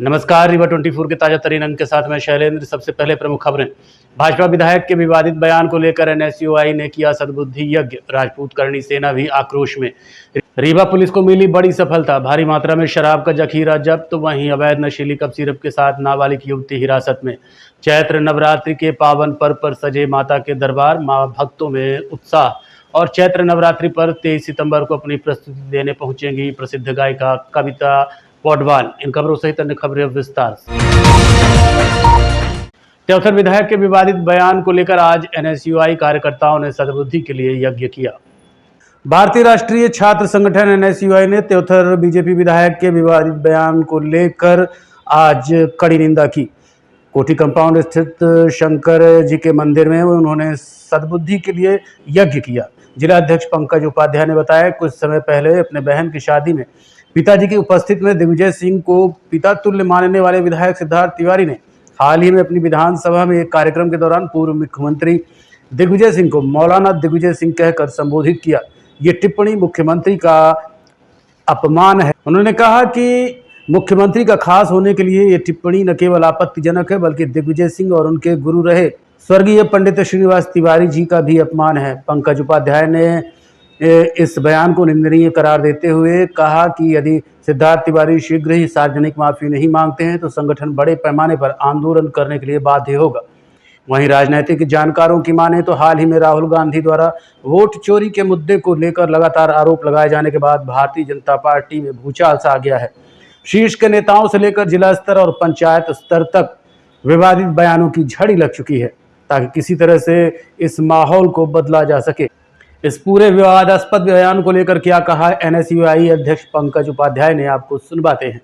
नमस्कार, रीवा 24 के ताजा तरीन अंक के साथ मैं शैलेंद्र। सबसे पहले प्रमुख खबरें। भाजपा विधायक के विवादित बयान को लेकर एनएसयूआई ने किया सद्बुद्धि यज्ञ। राजपूत करणी सेना भी आक्रोश में। रीवा पुलिस को मिली बड़ी सफलता। भारी मात्रा में शराब का जखीरा जब्त, तो वहीं अवैध नशीली कप सिरप के साथ नाबालिग युवती हिरासत में। चैत्र नवरात्रि के पावन पर्व पर सजे माता के दरबार, मां भक्तों में उत्साह। और चैत्र नवरात्रि पर 23 सितंबर को अपनी प्रस्तुति देने पहुंचेंगी प्रसिद्ध गायिका कविता पौडवाल। इन खबरों सहित अन्य खबरें विस्तार से। त्योथर विधायक के विवादित बयान को लेकर आज एनएसयूआई कार्यकर्ताओं ने सद्बुद्धि के लिए यज्ञ किया। भारतीय राष्ट्रीय छात्र संगठन एनएसयूआई ने त्योथर बीजेपी विधायक के विवादित बयान को लेकर आज कड़ी निंदा की। कोठी कंपाउंड स्थित शंकर जी के मंदिर में उन्होंने सद्बुद्धि के लिए यज्ञ किया। जिला अध्यक्ष पंकज उपाध्याय ने बताया, कुछ समय पहले अपने बहन की शादी में पिताजी की उपस्थिति में दिग्विजय सिंह को पिता तुल्य मानने वाले विधायक सिद्धार्थ तिवारी ने हाल ही में अपनी विधानसभा में एक कार्यक्रम के दौरान पूर्व मुख्यमंत्री दिग्विजय सिंह को मौलाना दिग्विजय सिंह कहकर संबोधित किया। ये टिप्पणी मुख्यमंत्री का अपमान है। उन्होंने कहा कि मुख्यमंत्री का खास होने के लिए ये टिप्पणी न केवल आपत्तिजनक है, बल्कि दिग्विजय सिंह और उनके गुरु रहे स्वर्गीय पंडित श्रीनिवास तिवारी जी का भी अपमान है। पंकज उपाध्याय ने इस बयान को निंदनीय करार देते हुए कहा कि यदि सिद्धार्थ तिवारी शीघ्र ही सार्वजनिक माफी नहीं मांगते हैं तो संगठन बड़े पैमाने पर आंदोलन करने के लिए बाध्य होगा। वहीं राजनीतिक जानकारों की माने तो हाल ही में राहुल गांधी द्वारा वोट चोरी के मुद्दे को लेकर लगातार आरोप लगाए जाने के बाद भारतीय जनता पार्टी में भूचाल सा आ गया है। शीर्ष के नेताओं से लेकर जिला स्तर और पंचायत स्तर तक विवादित बयानों की झड़ी लग चुकी है, ताकि किसी तरह से इस माहौल को बदला जा सके। इस पूरे विवादास्पद बयान को लेकर क्या कहा एनएसयूआई अध्यक्ष पंकज उपाध्याय ने, आपको सुनवाते हैं।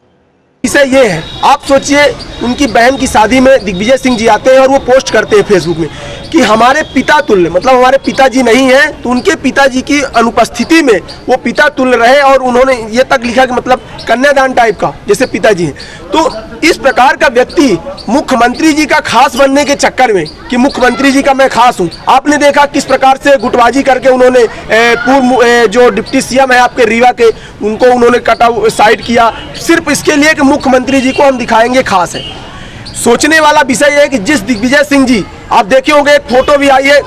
इसे ये है, आप सोचिए उनकी बहन की शादी में दिग्विजय सिंह जी आते हैं और वो पोस्ट करते हैं फेसबुक में कि हमारे पिता तुल्य, मतलब हमारे पिताजी नहीं हैं तो उनके पिताजी की अनुपस्थिति में वो पिता तुल्य रहे, और उन्होंने ये तक लिखा कि मतलब कन्यादान टाइप का जैसे पिताजी हैं। तो इस प्रकार का व्यक्ति मुख्यमंत्री जी का खास बनने के चक्कर में कि मुख्यमंत्री जी का मैं खास हूं, आपने देखा किस प्रकार से गुटबाजी करके उन्होंने पूर्व जो डिप्टी सीएम है आपके रीवा के, उनको उन्होंने कट आउट साइड किया, सिर्फ इसके लिए कि मुख्यमंत्री जी को हम दिखाएंगे खास है। सोचने वाला विषय है कि जिस दिग्विजय सिंह जी, आप देखे होंगे एक फोटो भी आई है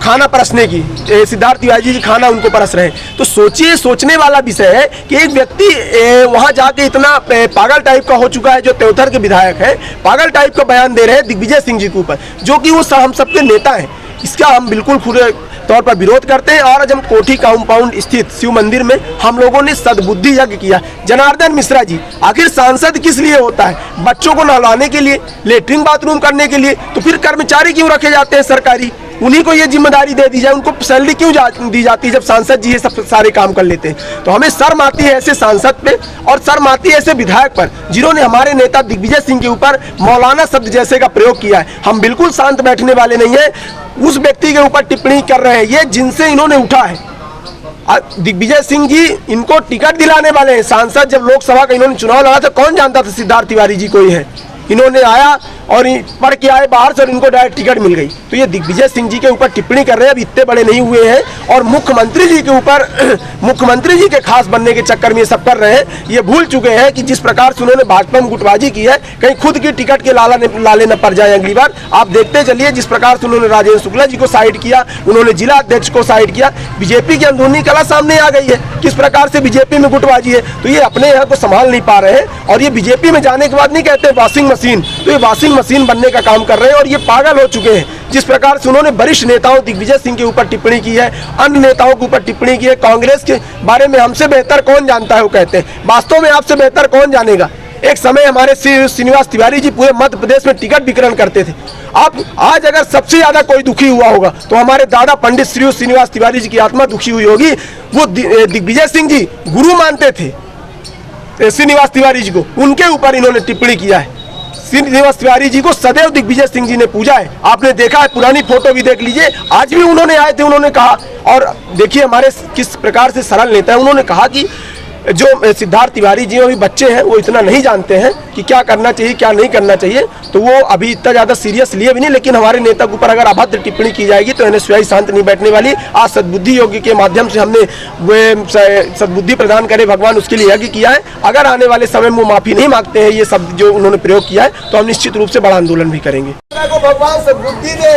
खाना परसने की, सिद्धार्थ तिवारी जी खाना उनको परस रहे हैं। तो सोचिए, सोचने वाला विषय है कि एक व्यक्ति वहां जाके इतना पागल टाइप का हो चुका है, जो त्योथर के विधायक है, पागल टाइप का बयान दे रहे हैं दिग्विजय सिंह जी के ऊपर, जो कि वो हम सबके नेता हैं। इसका हम बिल्कुल पूरे तौर पर विरोध करते हैं। और आज हम कोठी कंपाउंड स्थित शिव मंदिर में हम लोगों ने सद्बुद्धि यज्ञ किया। जनार्दन मिश्रा जी, आखिर सांसद किस लिए होता है? बच्चों को नहलाने के लिए, लेटरिन बाथरूम करने के लिए। तो फिर कर्मचारी क्यों रखे जाते हैं सरकारी? उन्हीं को ये जिम्मेदारी दे दी जाए, उनको सैलरी क्यों दी जाती है जब सांसद जी ये सब सारे काम कर लेते हैं? तो हमें शर्म आती है ऐसे सांसद पे, और शर्म आती है ऐसे विधायक पर जिन्होंने हमारे नेता दिग्विजय सिंह के ऊपर मौलाना शब्द जैसे का प्रयोग किया है। हम बिल्कुल शांत बैठने वाले नहीं है। उस व्यक्ति के ऊपर टिप्पणी कर रहे हैं ये जिनसे इन्होंने उठा है। दिग्विजय सिंह जी इनको टिकट दिलाने वाले हैं। सांसद जब लोकसभा का इन्होंने चुनाव लड़ा था, कौन जानता था सिद्धार्थ तिवारी जी कोई है? इन्होंने आया और पढ़ के आए बाहर से और इनको डायरेक्ट टिकट मिल गई। तो ये दिग्विजय सिंह जी के ऊपर टिप्पणी कर रहे हैं, अब इतने बड़े नहीं हुए हैं, और मुख्यमंत्री जी के ऊपर मुख्यमंत्री जी के खास बनने के चक्कर में ये सब कर रहे हैं। ये भूल चुके हैं कि जिस प्रकार से उन्होंने भाजपा में गुटबाजी की है, कहीं खुद की टिकट के लाले न पड़ जाए अगली बार। आप देखते चलिए जिस प्रकार से उन्होंने राजेंद्र शुक्ला जी को साइड किया, उन्होंने जिला अध्यक्ष को साइड किया। बीजेपी की अंदरूनी कला सामने आ गई है, किस प्रकार से बीजेपी में गुटबाजी है। तो ये अपने यहाँ को संभाल नहीं पा रहे हैं, और ये बीजेपी में जाने के बाद नहीं कहते वॉशिंग मशीन, तो ये वॉशिंग मशीन बनने का काम कर रहे हैं, और ये पागल हो चुके हैं। जिस प्रकार से उन्होंने वरिष्ठ नेताओं दिग्विजय सिंह के ऊपर टिप्पणी की है, अन्य नेताओं के ऊपर टिप्पणी की है, कांग्रेस के बारे में हमसे बेहतर कौन जानता है वो कहते हैं। वास्तव में आपसे बेहतर कौन जानेगा? एक समय हमारे श्रीनिवास तिवारी जी पूरे मध्य प्रदेश में टिकट वितरण करते थे। आप आज अगर सबसे ज्यादा कोई दुखी हुआ होगा तो हमारे दादा पंडित श्रीनिवास तिवारी जी की आत्मा दुखी हुई होगी। वो दिग्विजय सिंह जी गुरु मानते थे श्रीनिवास तिवारी जी को, उनके ऊपर इन्होंने टिप्पणी किया है। श्रीनिवास तिवारी जी को सदैव दिग्विजय सिंह जी ने पूजा है। आपने देखा है, पुरानी फोटो भी देख लीजिए, आज भी उन्होंने आए थे, उन्होंने कहा, और देखिए हमारे किस प्रकार से सरल नेता है। उन्होंने कहा कि जो सिद्धार्थ तिवारी जी अभी बच्चे हैं वो इतना नहीं जानते हैं कि क्या करना चाहिए क्या नहीं करना चाहिए, तो वो अभी इतना ज़्यादा सीरियस लिए भी नहीं। लेकिन हमारे नेता के ऊपर अगर अभद्र टिप्पणी की जाएगी तो NSUI शांत नहीं बैठने वाली। आज सद्बुद्धि योग के माध्यम से हमने वे सद्बुद्धि प्रदान करे भगवान उसके लिए यज्ञ किया है। अगर आने वाले समय में वो माफ़ी नहीं मांगते हैं, ये शब्द जो उन्होंने प्रयोग किया है, तो हम निश्चित रूप से बड़ा आंदोलन भी करेंगे। भगवान सद्बुद्धि दे,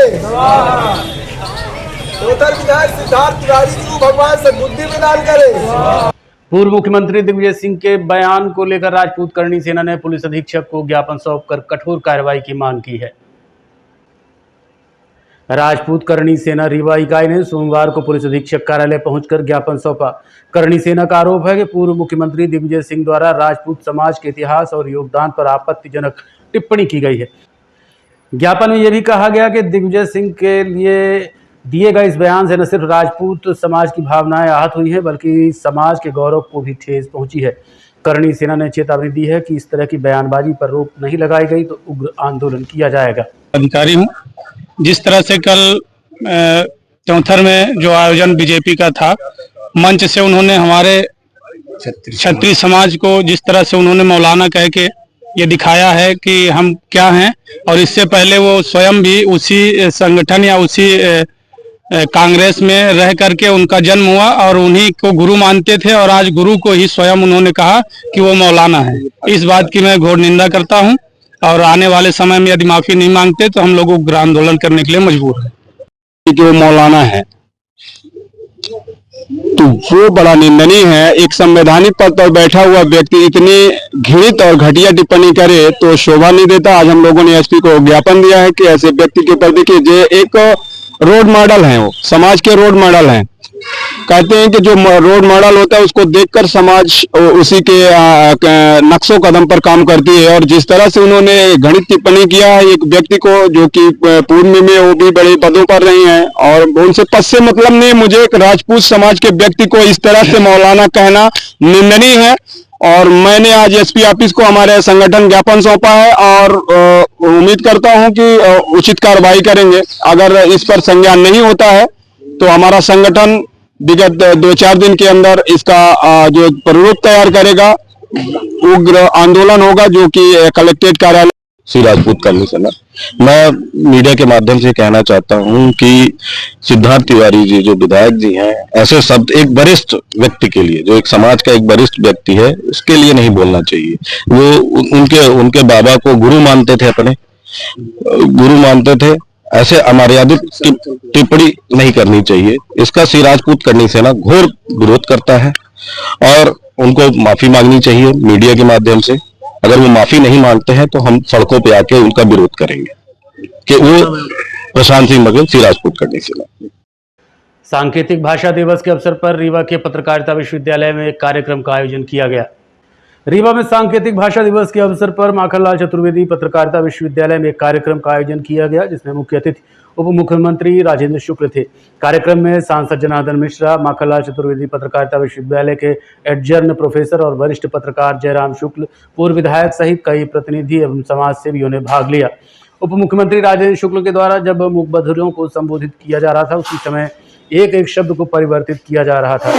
विधायक सिद्धार्थ तिवारी जी को भगवान सद्बुद्धि प्रदान करे। पूर्व मुख्यमंत्री दिग्विजय सिंह के बयान को लेकर राजपूत करणी सेना ने पुलिस अधीक्षक को ज्ञापन सौंपकर कठोर कार्रवाई की मांग की है। राजपूत करणी सेना रीवा इकाई ने सोमवार को पुलिस अधीक्षक कार्यालय पहुंचकर ज्ञापन सौंपा। करणी सेना का आरोप है कि पूर्व मुख्यमंत्री दिग्विजय सिंह द्वारा राजपूत समाज के इतिहास और योगदान पर आपत्तिजनक टिप्पणी की गई है। ज्ञापन में यह भी कहा गया कि दिग्विजय सिंह के लिए दिए गए इस बयान से न सिर्फ राजपूत समाज की भावनाएं आहत हुई हैं, बल्कि समाज के गौरव को भी ठेस पहुंची है। करणी सेना ने चेतावनी दी है कि इस तरह की बयानबाजी पर रोक नहीं लगाई गई तो उग्र आंदोलन किया जाएगा। अधिकारी हूं, जिस तरह से कल चौथर में जो आयोजन बीजेपी का था, मंच से उन्होंने हमारे क्षत्रिय समाज को जिस तरह से उन्होंने मौलाना कह के ये दिखाया है कि हम क्या हैं, और इससे पहले वो स्वयं भी उसी संगठन या उसी कांग्रेस में रह करके उनका जन्म हुआ और उन्हीं को गुरु मानते थे, और आज गुरु को ही स्वयं उन्होंने कहा कि वो मौलाना है। इस बात की मैं घोर निंदा करता हूं, और आने वाले समय में यदि माफी नहीं मांगते तो हम लोग उग्र आंदोलन करने के लिए मजबूर हैं। कि वो मौलाना है तो वो बड़ा निंदनीय है। एक संवैधानिक पद पर बैठा हुआ व्यक्ति इतनी घृणित और घटिया टिप्पणी करे तो शोभा नहीं देता। आज हम लोगों ने एसपी को ज्ञापन दिया है कि ऐसे व्यक्ति के ऊपर देखिए, जो एक रोड मॉडल है, वो समाज के रोड मॉडल हैं। कहते हैं कि जो रोड मॉडल होता है उसको देखकर समाज उसी के नक्शों कदम पर काम करती है। और जिस तरह से उन्होंने घृणित टिप्पणी किया है एक व्यक्ति को जो कि पूर्व में वो भी बड़े पदों पर रहे हैं, और उनसे पद से मतलब नहीं, मुझे एक राजपूत समाज के व्यक्ति को इस तरह से मौलाना कहना निंदनीय है। और मैंने आज एसपी ऑफिस को हमारे संगठन ज्ञापन सौंपा है, और उम्मीद करता हूं कि उचित कार्रवाई करेंगे। अगर इस पर संज्ञान नहीं होता है तो हमारा संगठन विगत 2-4 दिन के अंदर इसका जो प्रारूप तैयार करेगा, उग्र आंदोलन होगा, जो कि कलेक्ट्रेट कार्यालय। श्री राजपूत करनी सेना, मैं मीडिया के माध्यम से कहना चाहता हूं कि सिद्धार्थ तिवारी जी जो विधायक जी हैं, ऐसे शब्द एक वरिष्ठ व्यक्ति के लिए, जो एक समाज का एक वरिष्ठ व्यक्ति है, उसके लिए नहीं बोलना चाहिए। वो उनके बाबा को गुरु मानते थे, अपने गुरु मानते थे। ऐसे अमर्यादित टिप्पणी नहीं करनी चाहिए। इसका श्री राजपूत करनी सेना घोर विरोध करता है, और उनको माफी मांगनी चाहिए मीडिया के माध्यम से। अगर वो माफी नहीं मांगते हैं तो हम सड़कों पे आके उनका विरोध करेंगे कि वो प्रशांत सिंह बघेल श्री राजपूत करनी सेना। सांकेतिक भाषा दिवस के अवसर पर रीवा के पत्रकारिता विश्वविद्यालय में एक कार्यक्रम का आयोजन किया गया। रीवा में सांकेतिक भाषा दिवस के अवसर पर माखनलाल चतुर्वेदी पत्रकारिता विश्वविद्यालय में एक कार्यक्रम का आयोजन किया गया, जिसमें मुख्य अतिथि उप मुख्यमंत्री राजेंद्र शुक्ल थे। कार्यक्रम में सांसद जनार्दन मिश्रा, माखनलाल चतुर्वेदी पत्रकारिता विश्वविद्यालय के एडजर्न प्रोफेसर और वरिष्ठ पत्रकार जयराम शुक्ल, पूर्व विधायक सहित कई प्रतिनिधि एवं समाज सेवियों ने भाग लिया। उप मुख्यमंत्री राजेंद्र शुक्ल के द्वारा जब मूक बधिरों को संबोधित किया जा रहा था, उसी समय एक एक शब्द को परिवर्तित किया जा रहा था।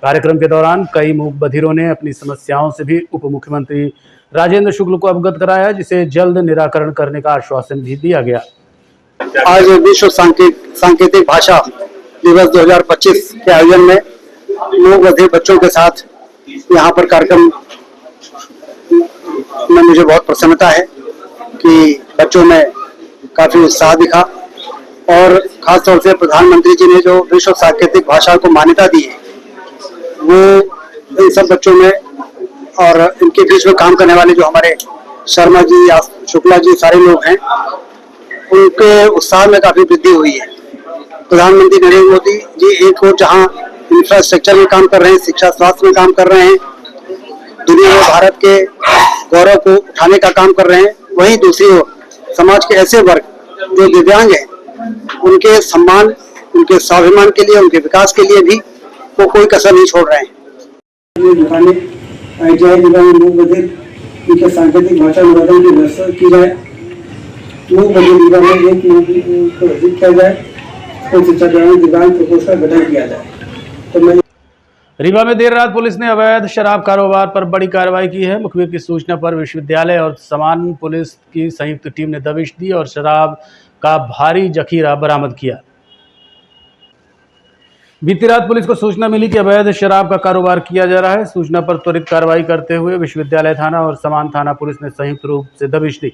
कार्यक्रम के दौरान कई मूक बधिरों ने अपनी समस्याओं से भी उप मुख्यमंत्री राजेंद्र शुक्ल को अवगत कराया, जिसे जल्द निराकरण करने का आश्वासन भी दिया गया। आज विश्व सांकेतिक भाषा दिवस 2025 के आयोजन में मूक बधिर बच्चों के साथ यहाँ पर कार्यक्रम में मुझे बहुत प्रसन्नता है कि बच्चों में काफी उत्साह दिखा, और खासतौर से प्रधानमंत्री जी ने जो विश्व सांकेतिक भाषा को मान्यता दी है, वो इन सब बच्चों में और इनके बीच में काम करने वाले जो हमारे शर्मा जी या शुक्ला जी सारे लोग हैं, उनके उत्साह में काफी वृद्धि हुई है। प्रधानमंत्री नरेंद्र मोदी जी एक और जहां इंफ्रास्ट्रक्चर में काम कर रहे हैं, शिक्षा स्वास्थ्य में काम कर रहे हैं, दुनिया में भारत के गौरव को उठाने का काम कर रहे हैं, वहीं दूसरी ओर समाज के ऐसे वर्ग जो दिव्यांग हैं, उनके सम्मान, उनके स्वाभिमान के लिए, उनके विकास के लिए भी वो कोई कसर नहीं छोड़ रहे हैं। उनके सांकेतिक भाषा अनुवादन की व्यवस्था की जाए, मूक बधिर में एक को अधिक किया जाए, और शिक्षा दिव्यांग प्रकोष्ठ का गठन किया जाए। तो मैं रीवा में देर रात पुलिस ने अवैध शराब कारोबार पर बड़ी कार्रवाई की है। मुखबिर की सूचना पर विश्वविद्यालय और समान पुलिस की संयुक्त टीम ने दबिश दी और शराब का भारी जखीरा बरामद किया। बीती रात पुलिस को सूचना मिली कि अवैध शराब का कारोबार किया जा रहा है। सूचना पर त्वरित कार्रवाई करते हुए विश्वविद्यालय थाना और समान थाना पुलिस ने संयुक्त रूप से दबिश दी।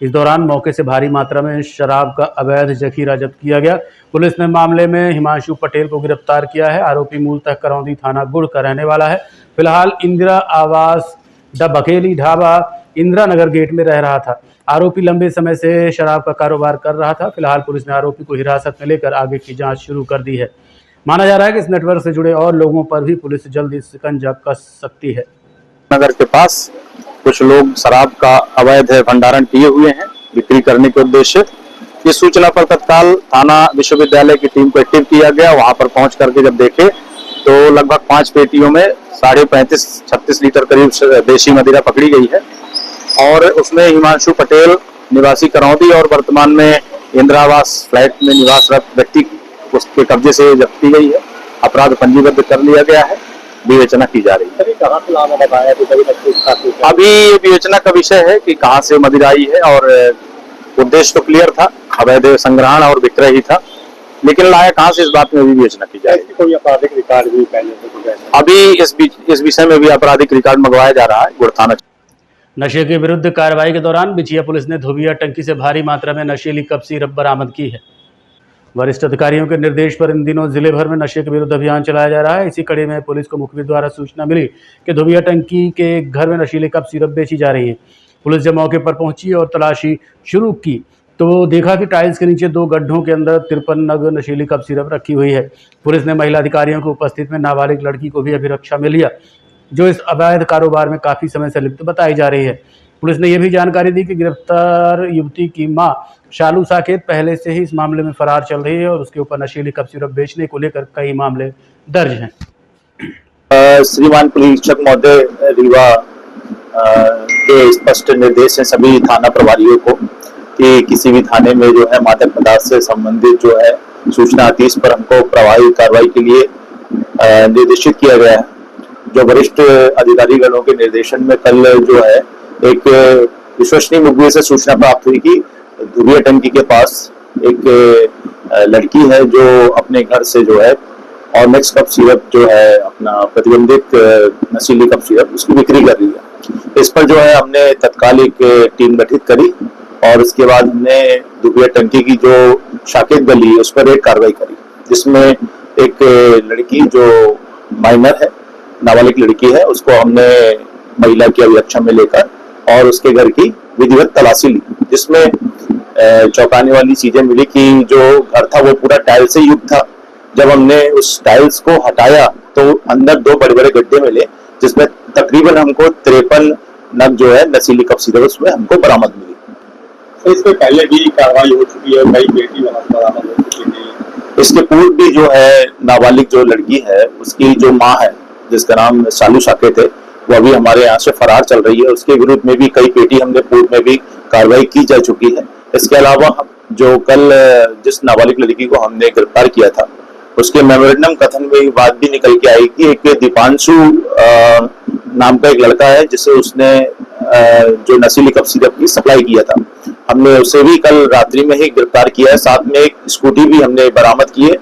इस दौरान मौके से भारी मात्रा में शराब का अवैध जखीरा जब्त किया गया। पुलिस ने मामले में हिमांशु पटेल को गिरफ्तार किया है। आरोपी मूलतः करौंदी थाना गुड़ का रहने वाला है। फिलहाल इंदिरा आवास बकेली ढाबा इंदिरा नगर गेट में रह रहा था। आरोपी लंबे समय से शराब का कारोबार कर रहा था। फिलहाल पुलिस ने आरोपी को हिरासत में लेकर आगे की जांच शुरू कर दी है। माना जा रहा है कि इस नेटवर्क से जुड़े और लोगों पर भी पुलिस जल्दी शिकंजा कस सकती है। नगर के पास कुछ लोग शराब का अवैध भंडारण किए हुए हैं बिक्री करने के उद्देश्य। इस सूचना पर तत्काल थाना विश्वविद्यालय की टीम को एक्टिव किया गया। वहां पर पहुंच करके जब देखे तो लगभग 5 पेटियों में 35-36 लीटर करीब देशी मदिरा पकड़ी गई है और उसमें हिमांशु पटेल निवासी करौंदी और वर्तमान में इंदिरा आवास फ्लैट में निवासरत व्यक्ति उसके कब्जे से जब्त की गई है। अपराध पंजीबद्ध कर लिया गया है। विवेचना की जा रही है। कहाँ से लाना बताया अभी ये विवेचना का विषय है कि कहाँ से मदिरा आई है और उद्देश्य तो क्लियर था, अवैध संग्रहण और विक्रय ही था, लेकिन लाया कहाँ से इस बात में भी विवेचना की जाएगी। कोई आपराधिक रिकॉर्ड भी पहले से अभी इस विषय में भी आपराधिक रिकॉर्ड मंगवाया जा रहा है गुड़ थाना। नशे के विरुद्ध कार्रवाई के दौरान बिछिया पुलिस ने धोबिया टंकी से भारी मात्रा में नशीली कप सिरप बरामद की है। वरिष्ठ अधिकारियों के निर्देश पर इन दिनों जिले भर में नशे के विरुद्ध अभियान चलाया जा रहा है। इसी कड़ी में पुलिस को मुखबिर द्वारा सूचना मिली कि धोबिया टंकी के घर में नशीले कप सिरप बेची जा रही है। पुलिस जब मौके पर पहुंची और तलाशी शुरू की तो देखा कि टाइल्स के नीचे 2 गड्ढों के अंदर 53 नग नशीली कप सिरप रखी हुई है। पुलिस ने महिला अधिकारियों को उपस्थित में नाबालिग लड़की को भी अभिरक्षा में लिया, जो इस अवैध कारोबार में काफी समय से लिप्त बताई जा रही है। पुलिस ने यह भी जानकारी दी कि गिरफ्तार युवती की मां शालू साकेत पहले से ही इस मामले में फरार चल रही है और उसके ऊपर नशीली कप सिरप बेचने को लेकर कई मामले दर्ज हैं। श्रीमान पुलिस अधीक्षक महोदय रीवा के स्पष्ट निर्देश है सभी थाना प्रभारियों को कि किसी भी थाने में जो है मादक पदार्थ से संबंधित जो है सूचना आती है, इस पर हमको प्रभावी कार्रवाई के लिए निर्देशित किया गया है। जो वरिष्ठ अधिकारीगणों के निर्देशन में कल जो है एक विश्वसनीय मुखबिर से सूचना प्राप्त हुई कि धोबिया टंकी के पास एक लड़की है जो अपने घर से जो है ऑर्मेक्स कप सिरप जो है अपना प्रतिबंधित नशीली कप सिरप उसकी बिक्री कर रही है। इस पर जो है हमने तत्काल एक टीम गठित करी और उसके बाद हमने धोबिया टंकी की जो शाकेत गली है उस पर एक कार्रवाई करी, जिसमें एक लड़की जो माइनर है, नाबालिग लड़की है, उसको हमने महिला की अभिरक्षा में लेकर और उसके घर की विधिवत तलाशी ली, जिसमें चौंकाने वाली चीजें मिली कि जो घर था वो पूरा टाइल्स से युक्त था। जब हमने उस टाइल्स को हटाया तो अंदर 2 बड़े बड़े गड्ढे मिले, जिसमें तकरीबन हमको 53 नग जो है नशीली कप सिरप उसमें हमको बरामद मिली। तो इससे पहले भी कार्रवाई हो चुकी है, कई पेटी बरामद हो चुकी थी। इसके पूर्व भी जो है नाबालिग जो लड़की है उसकी जो माँ है जिसका नाम शालू साकेत है वो अभी हमारे यहाँ से फरार चल रही है। उसके विरुद्ध में भी कई पेटी हमने पूर्व में भी कार्रवाई की जा चुकी है। इसके अलावा जो कल जिस नाबालिग लड़की को हमने गिरफ्तार किया था उसके मेमोरेंडम कथन में ये बात भी निकल के आई कि एक दीपांशु नाम का एक लड़का है जिसे उसने जो नशीली कप सिरप की सप्लाई किया था, हमने उसे भी कल रात्रि में ही गिरफ्तार किया है। साथ में एक स्कूटी भी हमने बरामद की है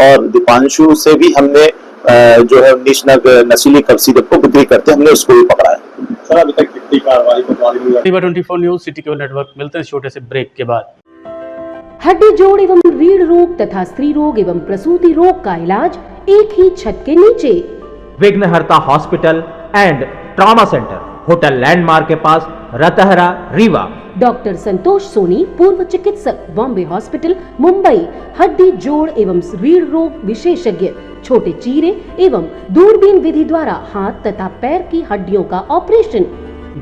और दीपांशु से भी हमने जो है 19 नग नशीली कप सिरप को बिक्री करते हमने उसको भी पकड़ा है। सर अभी तक कितनी कार्रवाई Rewa 24 news city cable network. मिलते हैं छोटे से ब्रेक के बाद। हड्डी जोड़ एवं रीढ़ रोग तथा स्त्री रोग एवं प्रसूति रोग का इलाज एक ही छत के नीचे। विघ्नहर्ता hospital and trauma centre, hotel landmark के पास, रतहरा, रीवा। डॉक्टर संतोष सोनी, पूर्व चिकित्सक, बॉम्बे हॉस्पिटल, मुंबई। हड्डी जोड़ एवं रीढ़ रोग विशेषज्ञ, छोटे चीरे एवं दूरबीन विधि द्वारा हाथ तथा पैर की हड्डियों का ऑपरेशन।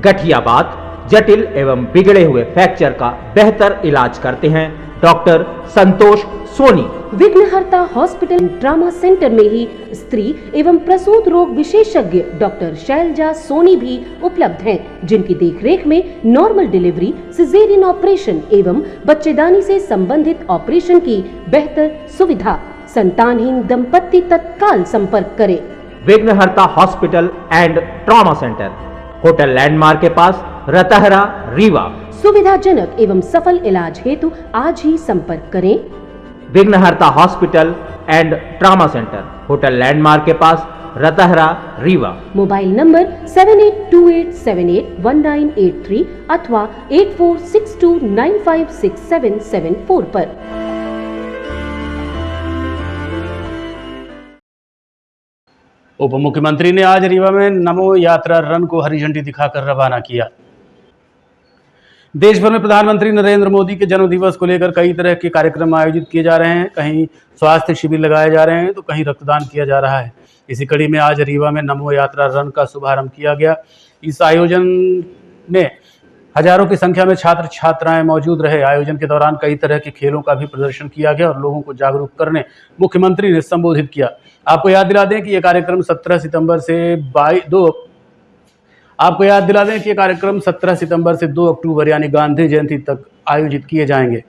गठियाबात, जटिल एवं बिगड़े हुए फ्रैक्चर का बेहतर इलाज करते हैं डॉक्टर संतोष सोनी। विघ्नहर्ता हॉस्पिटल ट्रॉमा सेंटर में ही स्त्री एवं प्रसूत रोग विशेषज्ञ डॉक्टर शैलजा सोनी भी उपलब्ध हैं, जिनकी देखरेख में नॉर्मल डिलीवरी, सिजेरियन ऑपरेशन एवं बच्चेदानी से संबंधित ऑपरेशन की बेहतर सुविधा। संतानहीन दंपत्ति तत्काल संपर्क करें। विघ्नहर्ता hospital and trauma centre, hotel landmark के पास, रतहरा, रीवा। सुविधाजनक एवं सफल इलाज हेतु आज ही संपर्क करें। विघ्नहर्ता hospital and trauma centre, hotel landmark के पास, रतहरा, रीवा। मोबाइल नंबर 7828781983 अथवा 8462956774 पर। उप मुख्यमंत्री ने आज रीवा में नमो यात्रा रन को हरी झंडी दिखाकर रवाना किया। देश भर में प्रधानमंत्री नरेंद्र मोदी के जन्मदिवस को लेकर कई तरह के कार्यक्रम आयोजित किए जा रहे हैं। कहीं स्वास्थ्य शिविर लगाए जा रहे हैं तो कहीं रक्तदान किया जा रहा है। इसी कड़ी में आज रीवा में नमो यात्रा रन का शुभारंभ किया गया। इस आयोजन में हजारों की संख्या में छात्र छात्राएं मौजूद रहे। आयोजन के दौरान कई तरह के खेलों का भी प्रदर्शन किया गया और लोगों को जागरूक करने मुख्यमंत्री ने संबोधित किया। आपको याद दिला दें कि यह कार्यक्रम 17 सितंबर से 2 अक्टूबर यानी गांधी जयंती तक आयोजित किए जाएंगे।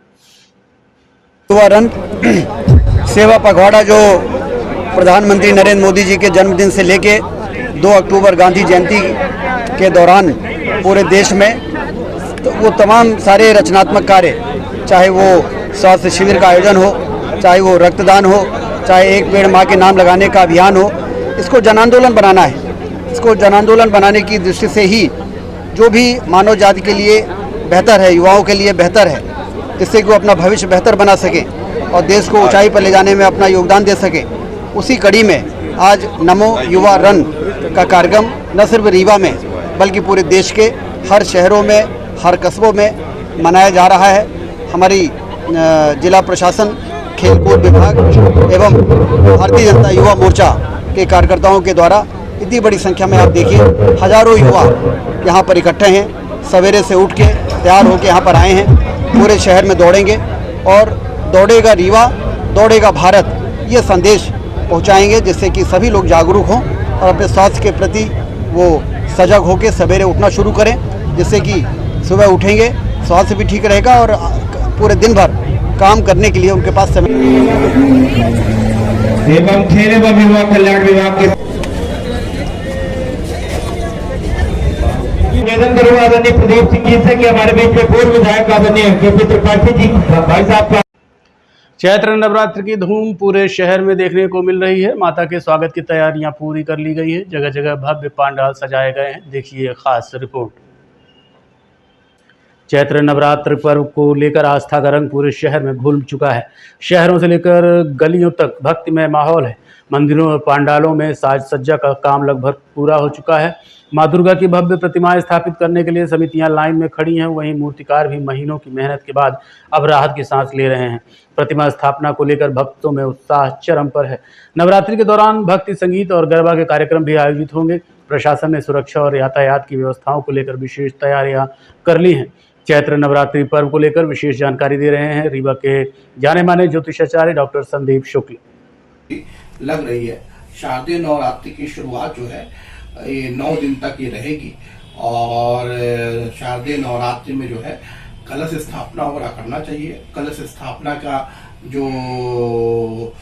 युवा रन सेवा पखवाड़ा जो प्रधानमंत्री नरेंद्र मोदी जी के जन्मदिन से लेके 2 अक्टूबर गांधी जयंती के दौरान पूरे देश में तो वो तमाम सारे रचनात्मक कार्य, चाहे वो स्वास्थ्य शिविर का आयोजन हो, चाहे वो रक्तदान हो, चाहे एक पेड़ माँ के नाम लगाने का अभियान हो, इसको जन आंदोलन बनाना है। इसको जन आंदोलन बनाने की दृष्टि से ही जो भी मानव जाति के लिए बेहतर है, युवाओं के लिए बेहतर है, जिससे कि वो अपना भविष्य बेहतर बना सकें और देश को ऊंचाई पर ले जाने में अपना योगदान दे सकें, उसी कड़ी में आज नमो युवा रन का कार्यक्रम न सिर्फ रीवा में बल्कि पूरे देश के हर शहरों में, हर कस्बों में मनाया जा रहा है। हमारी जिला प्रशासन, खेल कूद विभाग एवं भारतीय जनता युवा मोर्चा के कार्यकर्ताओं के द्वारा इतनी बड़ी संख्या में आप देखिए हजारों युवा यहाँ पर इकट्ठे हैं। सवेरे से उठ के तैयार होकर यहाँ पर आए हैं। पूरे शहर में दौड़ेंगे और दौड़ेगा रीवा, दौड़ेगा भारत, ये संदेश पहुँचाएंगे जिससे कि सभी लोग जागरूक हों और अपने स्वास्थ्य के प्रति वो सजग होकर सवेरे उठना शुरू करें, जिससे कि सुबह उठेंगे स्वास्थ्य भी ठीक रहेगा और पूरे दिन भर काम करने के लिए उनके पास समय। एवं खेल एवं युवा कल्याण विभाग के निवेदन करूंगा आदरणीय प्रदीप सिंह जी से कि हमारे बीच में पूर्व विधायक आदरणीय केपी त्रिपाठी जी भाई साहब का। चैत्र नवरात्र की धूम पूरे शहर में देखने को मिल रही है। माता के स्वागत की तैयारियां पूरी कर ली गई है। जगह जगह भव्य पंडाल सजाए गए हैं। देखिए खास रिपोर्ट। चैत्र नवरात्र पर्व को लेकर आस्था का रंग पूरे शहर में घुल चुका है। शहरों से लेकर गलियों तक भक्तिमय माहौल है। मंदिरों और पंडालों में साज सज्जा का काम लगभग पूरा हो चुका है। माँ दुर्गा की भव्य प्रतिमाएं स्थापित करने के लिए समितियां लाइन में खड़ी हैं। वहीं मूर्तिकार भी महीनों की मेहनत के बाद अब राहत की सांस ले रहे हैं। प्रतिमा स्थापना को लेकर भक्तों में उत्साह चरम पर है। नवरात्रि के दौरान भक्ति संगीत और गरबा के कार्यक्रम भी आयोजित होंगे। प्रशासन ने सुरक्षा और यातायात की व्यवस्थाओं को लेकर विशेष तैयारियां कर ली हैं। चैत्र नवरात्रि पर्व को लेकर विशेष जानकारी दे रहे हैं रीवा के जाने माने ज्योतिषाचार्य डॉक्टर संदीप शुक्ल। लग रही है शारदीय नवरात्रि की शुरुआत जो है ये 9 दिन तक ये रहेगी और शारदीय नवरात्रि में जो है कलश स्थापना वगैरह करना चाहिए। कलश स्थापना का जो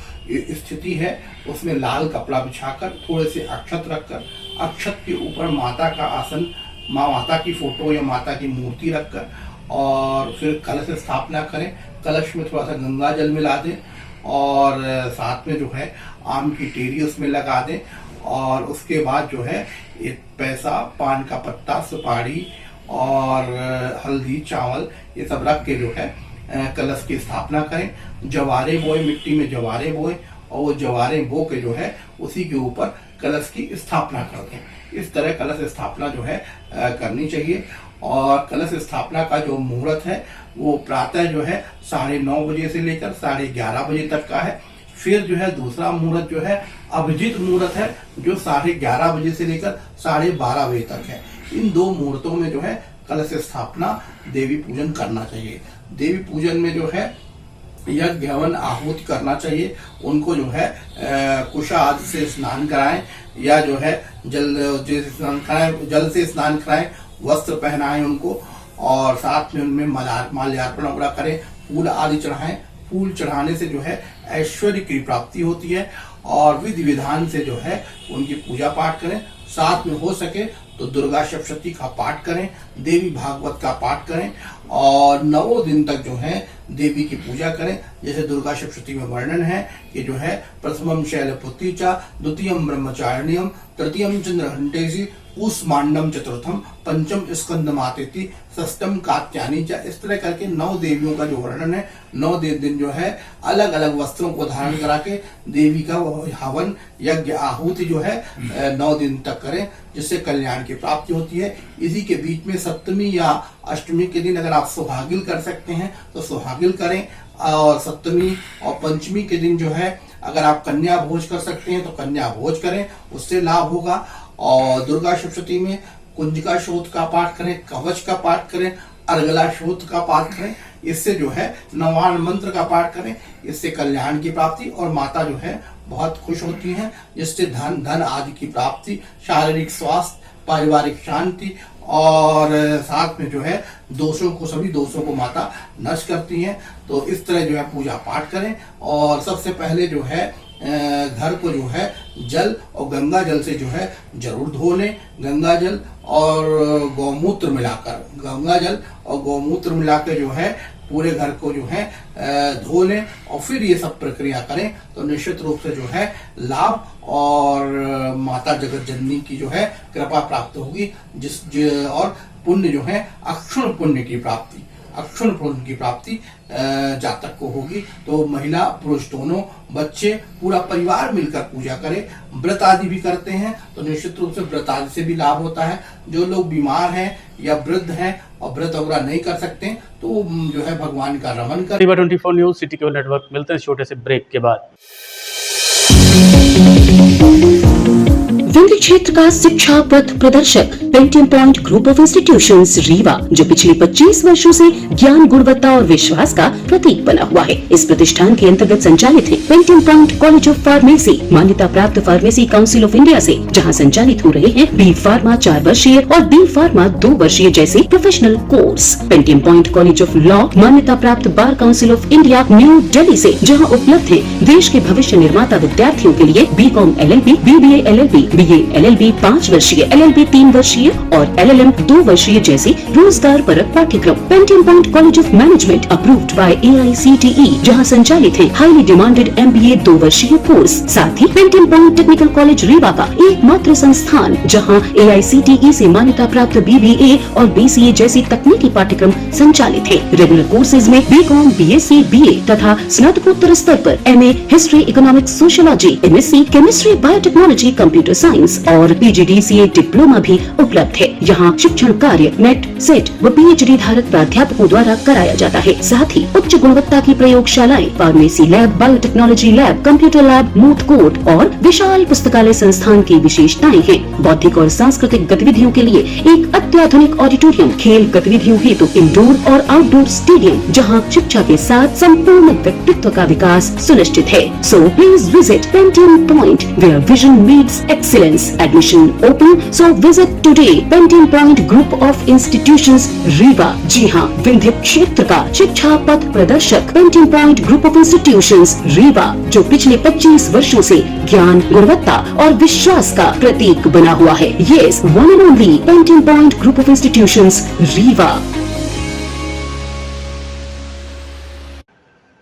स्थिति है उसमें लाल कपड़ा बिछाकर थोड़े से अक्षत रखकर अक्षत के ऊपर माता का आसन, माता की फोटो या माता की मूर्ति रखकर और फिर कलश स्थापना करें। कलश में थोड़ा सा गंगा जल मिला दें और साथ में जो है आम की टेरी उसमें लगा दें और उसके बाद जो है एक पैसा, पान का पत्ता, सुपारी और हल्दी, चावल ये सब रख के जो है कलश की स्थापना करें। जवारे बोए, मिट्टी में जवारे बोए और वो जवारे बो के जो है उसी के ऊपर कलश की स्थापना कर दें। इस तरह कलश स्थापना जो है करनी चाहिए। और कलश स्थापना का जो मुहूर्त है वो प्रातः जो है 9:30 बजे से लेकर 11:30 बजे तक का है। फिर जो है दूसरा मुहूर्त जो है अभिजीत मुहूर्त है जो 11:30 बजे से लेकर 12:30 बजे तक है। इन 2 मुहूर्तों में जो है कलश स्थापना, देवी पूजन करना चाहिए। देवी पूजन में जो है यज्ञ हवन आहुति करना चाहिए। उनको जो है कुशा आदि से स्नान कराएं या जो है जल से स्नान कराएं, वस्त्र पहनाएं उनको और साथ में उनमें माल्यार्पण वगैरह करें, फूल आदि चढ़ाएं, फूल चढ़ाने से जो है ऐश्वर्य की प्राप्ति होती है और विधि विधान से जो है उनकी पूजा पाठ करें। साथ में हो सके तो दुर्गा सप्तशती का पाठ करें, देवी भागवत का पाठ करें और 9 दिन तक जो है देवी की पूजा करें। जैसे दुर्गा सप्तशती में वर्णन है कि जो है प्रथमम शैलपुत्री च, द्वितीयम ब्रह्मचारिण्यम, तृतीयम चंद्रघंटेसी, कूष्मांडम चतुर्थम, पंचम स्कंदमातेति, षष्ठम कात्यायनी च। इस तरह करके 9 देवियों का जो वर्णन है, 9 दिन जो है अलग अलग वस्त्रों को धारण करा के देवी का हवन यज्ञ आहुति जो है 9 दिन तक करें, जिससे कल्याण की प्राप्ति होती है। इसी के बीच में सप्तमी या अष्टमी के दिन अगर आप सुहागिल कर सकते हैं तो सुहागिल करें और सप्तमी और पंचमी के दिन जो है अगर आप कन्या भोज कर सकते हैं तो कन्या भोज करें, उससे लाभ होगा। और दुर्गा सप्तशती में कुंजिका शोध का पाठ करें, कवच का पाठ करें, अर्गला शोध का पाठ करें, इससे जो है नवान मंत्र का पाठ करें, इससे कल्याण की प्राप्ति और माता जो है बहुत खुश होती हैं, जिससे धन आदि की प्राप्ति, शारीरिक स्वास्थ्य, पारिवारिक शांति और साथ में जो है सभी दोषों को माता नष्ट करती हैं। तो इस तरह जो है पूजा पाठ करें और सबसे पहले जो है घर को जो है जल और गंगा जल से जो है जरूर धो लें। गंगा जल और गौमूत्र मिलाकर जो है पूरे घर को जो है धो लें और फिर ये सब प्रक्रिया करें तो निश्चित रूप से जो है लाभ और माता जगत जननी की जो है कृपा प्राप्त होगी। और पुण्य जो है अक्षुण पुण्य की प्राप्ति जातक को होगी। तो महिला पुरुष दोनों, बच्चे, पूरा परिवार मिलकर पूजा करें। व्रत आदि भी करते हैं तो निश्चित रूप से व्रत आदि से भी लाभ होता है। जो लोग बीमार हैं या वृद्ध हैं और व्रत वगैरह नहीं कर सकते तो जो है भगवान का रमन करें। 24 न्यूज सिटी केबल नेटवर्क मिलते हैं छोटे से ब्रेक के बाद। विंध्य क्षेत्र का शिक्षा पथ प्रदर्शक Pentium point group of institutions Rewa, जो पिछले 25 वर्षों से ज्ञान, गुणवत्ता और विश्वास का प्रतीक बना हुआ है। इस प्रतिष्ठान के अंतर्गत संचालित है Pentium point college of pharmacy, मान्यता प्राप्त फार्मेसी काउंसिल ऑफ इंडिया से, जहां संचालित हो रहे हैं बी फार्मा 4 वर्षीय और बी फार्मा 2 वर्षीय जैसे professional course. Pentium point college of law, मान्यता प्राप्त bar council of India new Delhi से, जहाँ उपलब्ध है देश के भविष्य निर्माता विद्यार्थियों के लिए BCom LLB, BBA LLB, BA LLB 5 वर्षीय, LLB 3 वर्षीय और LLM 2 वर्षीय जैसे रोजगार परक पाठ्यक्रम। Pentium point college of management approved by AICTE, जहां संचालित है हाईली डिमांडेड MBA 2 वर्षीय कोर्स। साथ ही Pentium point technical college Rewa का एकमात्र संस्थान जहां AICTE से मान्यता प्राप्त BBA और BCA जैसी तकनीकी पाठ्यक्रम संचालित है। रेगुलर कोर्सेज में BCom, BSc, BA तथा स्नातकोत्तर स्तर पर MA history, economics, sociology, MSc chemistry, biotechnology, computer science और PGDCA डिप्लोमा भी उपलब्ध है। यहाँ शिक्षण कार्य नेट, सेट व PhD धारक प्राध्यापकों द्वारा कराया जाता है। साथ ही उच्च गुणवत्ता की प्रयोगशालाएं, pharmacy lab, biotechnology lab, computer lab, moot court और विशाल पुस्तकालय संस्थान की विशेषताएं हैं। बौद्धिक और सांस्कृतिक गतिविधियों के लिए एक अत्याधुनिक ऑडिटोरियम, खेल गतिविधियों हेतु इंडोर और आउटडोर स्टेडियम, जहाँ शिक्षा के साथ संपूर्ण व्यक्तित्व का विकास सुनिश्चित है। So please visit Pentium point where vision meets excellence. Admission open, so visit today Pentium point group of institutions Rewa. जी हाँ, विंध्य क्षेत्र का शिक्षा पथ प्रदर्शक Pentium point group of institutions Rewa, जो पिछले 25 वर्षों से ज्ञान, गुणवत्ता और विश्वास का प्रतीक बना हुआ है। Yes, one and only Pentium point group of institutions Rewa.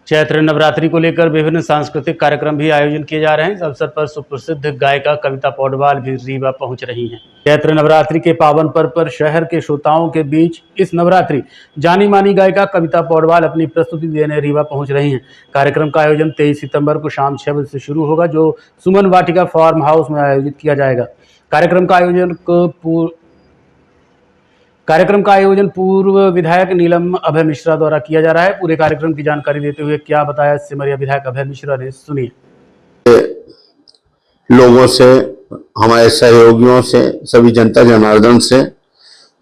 Chaitra Navratri को लेकर विभिन्न सांस्कृतिक कार्यक्रम भी आयोजन किए जा रहे हैं। इस अवसर पर सुप्रसिद्ध गायिका कविता पौडवाल भी रीवा पहुंच रही हैं। चैत्र नवरात्रि के पावन पर्व पर शहर के श्रोताओं के बीच इस नवरात्रि जानी मानी गायिका कविता पौडवाल अपनी प्रस्तुति देने रीवा पहुंच रही हैं। कार्यक्रम का आयोजन 23 सितंबर को शाम 6 बजे से शुरू होगा, जो सुमन वाटिका फार्म हाउस में आयोजित किया जाएगा। कार्यक्रम का आयोजन पूर्व विधायक नीलम अभय मिश्रा द्वारा किया जा रहा है। पूरे कार्यक्रम की जानकारी देते हुए क्या बताया सिमरिया विधायक अभय मिश्रा ने, सुनिए। लोगों से, हमारे सहयोगियों से, सभी जनता जनार्दन से,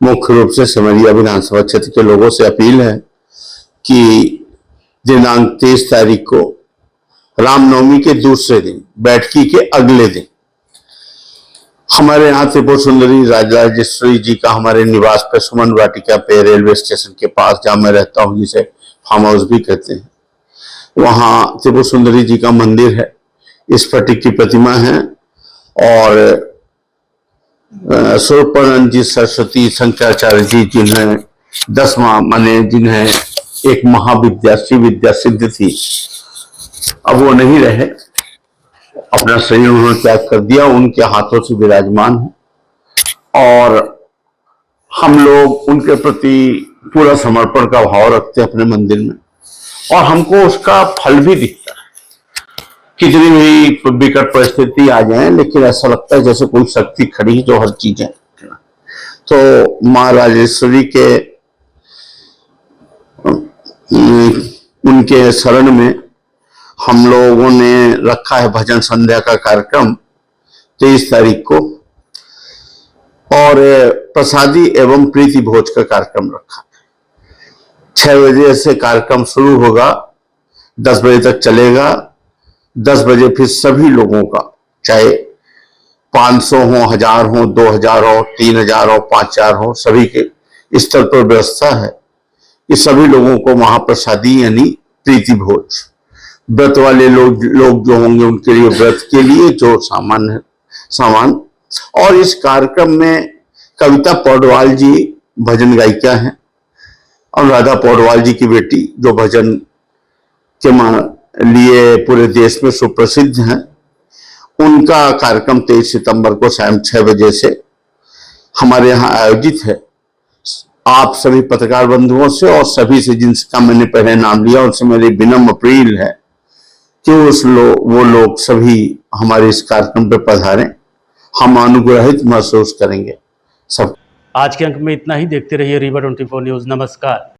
मुख्य रूप से सिमरिया विधानसभा क्षेत्र के लोगों से अपील है कि दिनांक 23 तारीख को रामनवमी के दूसरे दिन, बैठकी के अगले दिन, हमारे यहाँ त्रिपुर सुंदरी राजराजेश्वरी जी का हमारे निवास पे सुमन वाटिका पे रेलवे स्टेशन के पास, जहाँ मैं रहता हूँ, जिसे फार्म हाउस भी कहते हैं, वहाँ त्रिपुर सुंदरी जी का मंदिर है, स्फटिक की प्रतिमा है, और स्वरूपानंद जी, सरस्वती, शंकराचार्य जी जिन्हें 10वां माने, जिन्हें एक महाविद्या श्री विद्या सिद्ध थी, अब वो नहीं रहे, अपना शरीर उन्होंने त्याग कर दिया, उनके हाथों से विराजमान है। और हम लोग उनके प्रति पूरा समर्पण का भाव रखते हैं अपने मंदिर में, और हमको उसका फल भी दिखता है। कितनी भी विकट परिस्थिति आ जाए, लेकिन ऐसा लगता है जैसे कोई शक्ति खड़ी जो हर चीजें। तो माँ राजेश्वरी के उनके शरण में हम लोगों ने रखा है भजन संध्या का कार्यक्रम 23 तारीख को, और प्रसादी एवं प्रीति भोज का कार्यक्रम रखा है। 6 बजे से कार्यक्रम शुरू होगा, 10 बजे तक चलेगा। 10 बजे फिर सभी लोगों का, चाहे 500 हो, 1000 हो, 2000 हो, 3000 हो, 5000 हो, सभी के स्तर पर व्यवस्था है कि सभी लोगों को महाप्रसादी यानी प्रीति भोज, व्रत वाले लोग जो होंगे उनके लिए व्रत के लिए जो सामान। और इस कार्यक्रम में कविता पौडवाल जी भजन गायिका हैं, अनुराधा पौडवाल जी की बेटी जो भजन के लिए पूरे देश में सुप्रसिद्ध हैं। उनका कार्यक्रम 23 सितंबर को शाम 6 बजे से हमारे यहाँ आयोजित है। आप सभी पत्रकार बंधुओं से और सभी से जिनका मैंने पहले नाम लिया, उनसे मेरी विनम्र अपील है कि वो लोग सभी हमारे इस कार्यक्रम पर पधारें, हम अनुग्रहित महसूस करेंगे सब। आज के अंक में इतना ही। देखते रहिए रीवा 24 न्यूज। नमस्कार।